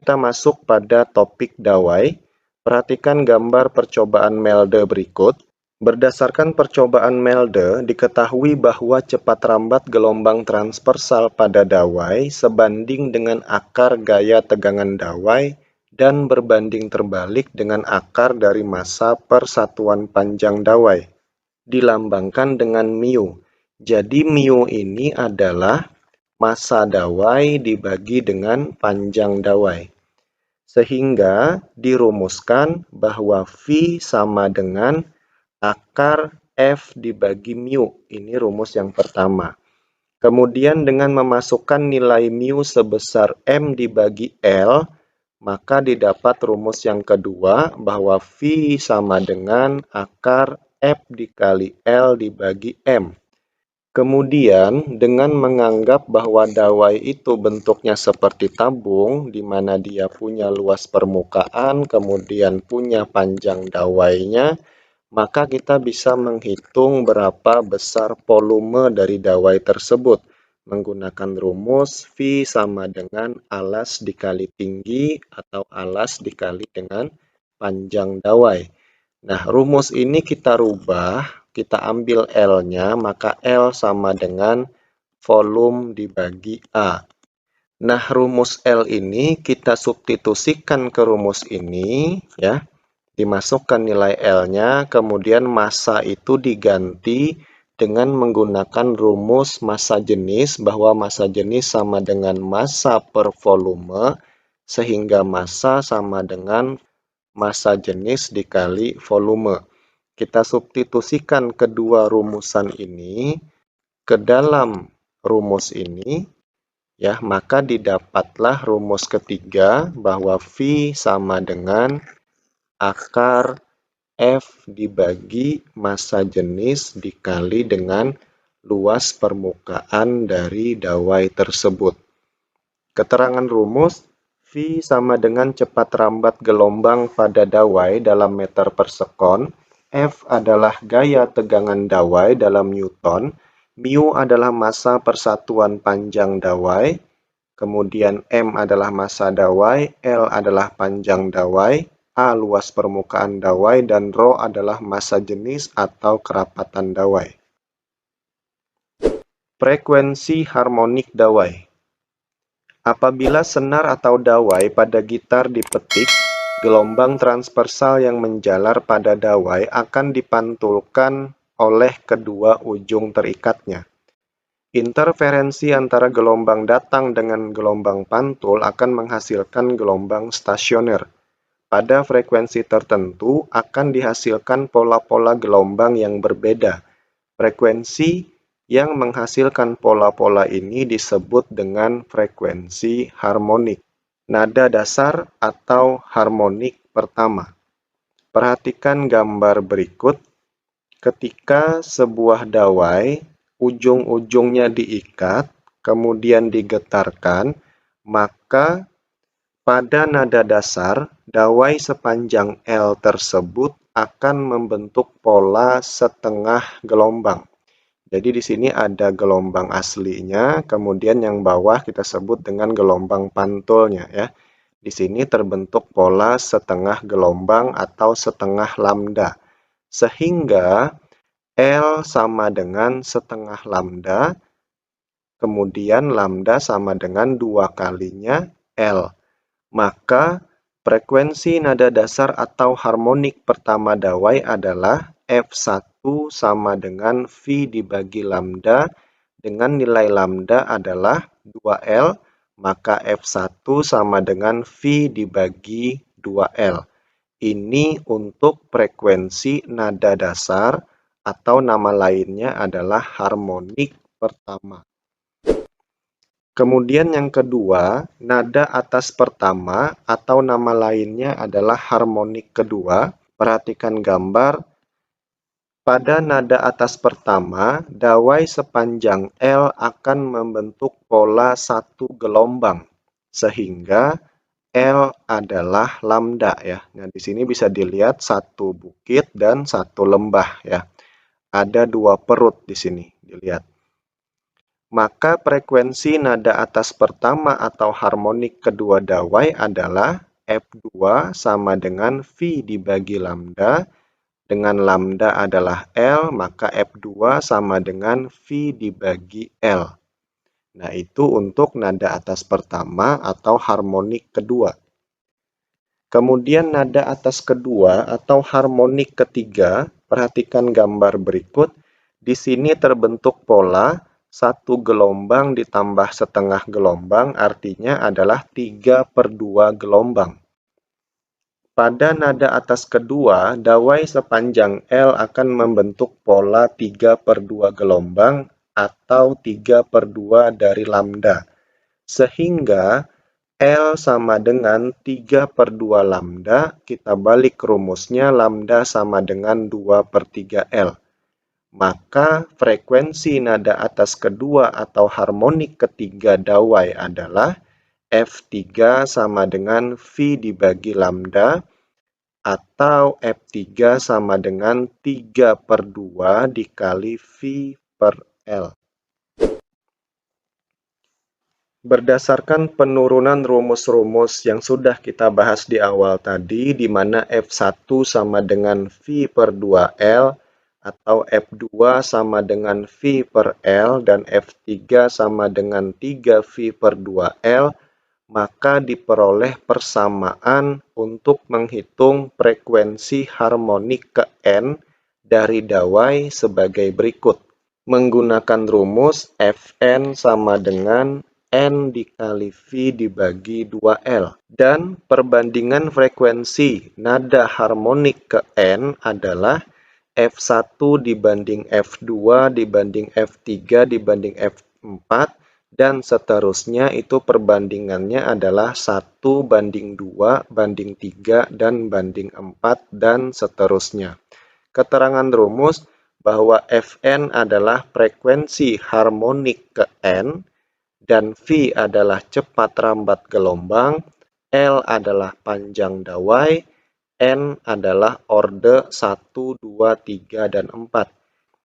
Kita masuk pada topik dawai. Perhatikan gambar percobaan Melde berikut. Berdasarkan percobaan Melde, diketahui bahwa cepat rambat gelombang transversal pada dawai sebanding dengan akar gaya tegangan dawai dan berbanding terbalik dengan akar dari massa per satuan panjang dawai. Dilambangkan dengan mu. Jadi mu ini adalah massa dawai dibagi dengan panjang dawai. Sehingga dirumuskan bahwa V sama dengan akar F dibagi mu. Ini rumus yang pertama. Kemudian dengan memasukkan nilai mu sebesar M dibagi L, maka didapat rumus yang kedua bahwa V sama dengan akar F dikali L dibagi M. Kemudian, dengan menganggap bahwa dawai itu bentuknya seperti tabung, di mana dia punya luas permukaan, kemudian punya panjang dawainya, maka kita bisa menghitung berapa besar volume dari dawai tersebut menggunakan rumus V sama dengan alas dikali tinggi atau alas dikali dengan panjang dawai. Nah, rumus ini kita rubah, kita ambil L-nya, maka L sama dengan volume dibagi A. Nah, rumus L ini kita substitusikan ke rumus ini, ya. Dimasukkan nilai L-nya, kemudian massa itu diganti dengan menggunakan rumus massa jenis, bahwa massa jenis sama dengan massa per volume, sehingga massa sama dengan massa jenis dikali volume. Kita substitusikan kedua rumusan ini ke dalam rumus ini, ya, maka didapatlah rumus ketiga bahwa V sama dengan akar F dibagi massa jenis dikali dengan luas permukaan dari dawai tersebut. Keterangan rumus, V sama dengan cepat rambat gelombang pada dawai dalam meter per sekon, F adalah gaya tegangan dawai dalam Newton, mu adalah massa persatuan panjang dawai, kemudian M adalah massa dawai, L adalah panjang dawai, A luas permukaan dawai, dan Rho adalah massa jenis atau kerapatan dawai. Frekuensi harmonik dawai. Apabila senar atau dawai pada gitar dipetik, gelombang transversal yang menjalar pada dawai akan dipantulkan oleh kedua ujung terikatnya. Interferensi antara gelombang datang dengan gelombang pantul akan menghasilkan gelombang stasioner. Pada frekuensi tertentu akan dihasilkan pola-pola gelombang yang berbeda. Frekuensi yang menghasilkan pola-pola ini disebut dengan frekuensi harmonik. Nada dasar atau harmonik pertama. Perhatikan gambar berikut. Ketika sebuah dawai ujung-ujungnya diikat, kemudian digetarkan, maka pada nada dasar, dawai sepanjang L tersebut akan membentuk pola setengah gelombang. Jadi di sini ada gelombang aslinya, kemudian yang bawah kita sebut dengan gelombang pantulnya, ya. Di sini terbentuk pola setengah gelombang atau setengah lambda. Sehingga L sama dengan setengah lambda, kemudian lambda sama dengan 2 kalinya L. Maka frekuensi nada dasar atau harmonik pertama dawai adalah F1 sama dengan V dibagi lambda, dengan nilai lambda adalah 2L, maka F1 sama dengan V dibagi 2L. Ini untuk frekuensi nada dasar atau nama lainnya adalah harmonik pertama. Kemudian yang kedua, nada atas pertama atau nama lainnya adalah harmonik kedua. Perhatikan gambar. Pada nada atas pertama, dawai sepanjang L akan membentuk pola satu gelombang, sehingga L adalah lambda, ya. Nah, di sini bisa dilihat satu bukit dan satu lembah, ya. Ada 2 perut di sini, dilihat. maka frekuensi nada atas pertama atau harmonik kedua dawai adalah F2 sama dengan V dibagi lambda. Dengan lambda adalah L, maka F2 sama dengan V dibagi L. Nah, itu untuk nada atas pertama atau harmonik kedua. Kemudian nada atas kedua atau harmonik ketiga, perhatikan gambar berikut. Di sini terbentuk pola 1 gelombang ditambah setengah gelombang, artinya adalah 3/2 gelombang. Pada nada atas kedua, dawai sepanjang L akan membentuk pola 3/2 gelombang atau 3/2 dari lambda. Sehingga L sama dengan 3/2 lambda, kita balik rumusnya lambda sama dengan 2/3 L. Maka frekuensi nada atas kedua atau harmonik ketiga dawai adalah F3 sama dengan V dibagi lambda, atau F3 sama dengan 3/2 dikali V per L. Berdasarkan penurunan rumus-rumus yang sudah kita bahas di awal tadi, di mana F1 sama dengan V per 2L, atau F2 sama dengan V per L, dan F3 sama dengan 3V per 2L, maka diperoleh persamaan untuk menghitung frekuensi harmonik ke N dari dawai sebagai berikut. Menggunakan rumus Fn sama dengan N dikali V dibagi 2L. Dan perbandingan frekuensi nada harmonik ke N adalah F1 dibanding F2 dibanding F3 dibanding F4, dan seterusnya. Itu perbandingannya adalah 1 banding 2 banding 3 dan banding 4 dan seterusnya. Keterangan rumus bahwa Fn adalah frekuensi harmonik ke N, dan V adalah cepat rambat gelombang, L adalah panjang dawai, N adalah orde 1, 2, 3, dan 4.